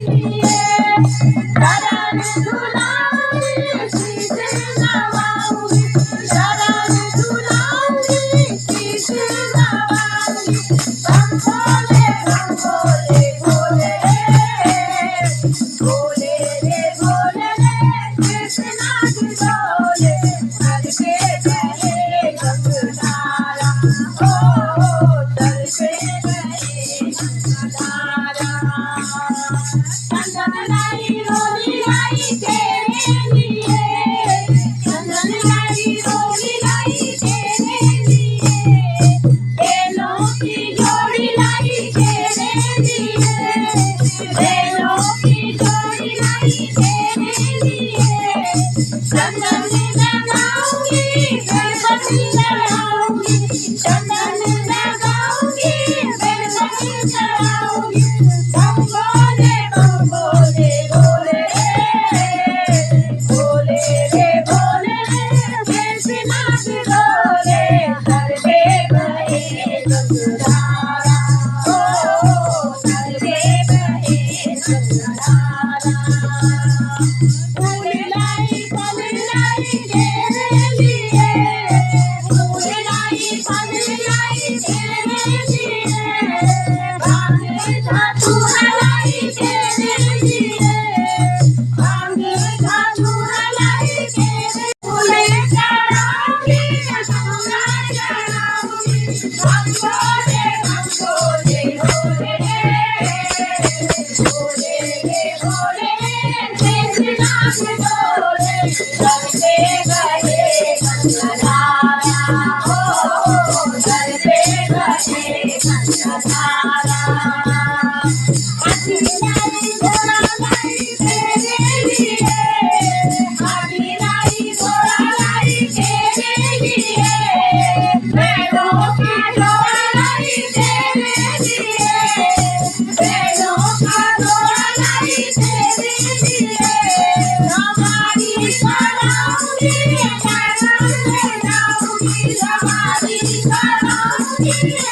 शरण तुला शीश नवाऊंगी, शरण तुला शीश नवाऊंगी। बम भोले भोले भोले रे भोले रे कृष्णा की डोले चल के गए गंगधारा, ओ चल के गए गंगधारा। चंदन लाई रोली लाई तेरे लिए, चंदन लाई रोली लाई तेरे लिए, बेलों की जोड़ी लाई तेरे लिए, बेलों की जोड़ी लाई तेरे लिए। चंदन लगाऊंगी गणपति चढ़ाऊंगी, चंदन लगाऊंगी गणपति चढ़ाऊंगी। बम भोले भोले भोले रे भोले कृष्णा की डोले चल के गए गंगधारा, ओ चल के गए गंगधारा। फूल लाई फल लाई तेरे लिए, फूल लाई फल लाई तेरे लिए, भांग धतूरा लाई तेरे लिए, भांग धतूरा लाई तेरे। फूल चढ़ाऊंगी धतूरा चढ़ाऊंगी, बम भोले भोले भोले रे भोले कृष्णा की डोले चल के गए गंगधारा, ओ चल के गए गंगधारा। हाथी लाई घोड़ा लाई तेरे लिए, हाथी लाई घोड़ा लाई तेरे लिए, बैलों का घोड़ा लाई तेरे लिए, बैलों का घोड़ा लाई तेरे लिए। हमारी कराऊंगी, जाऊंगी, हमारी कराऊंगी।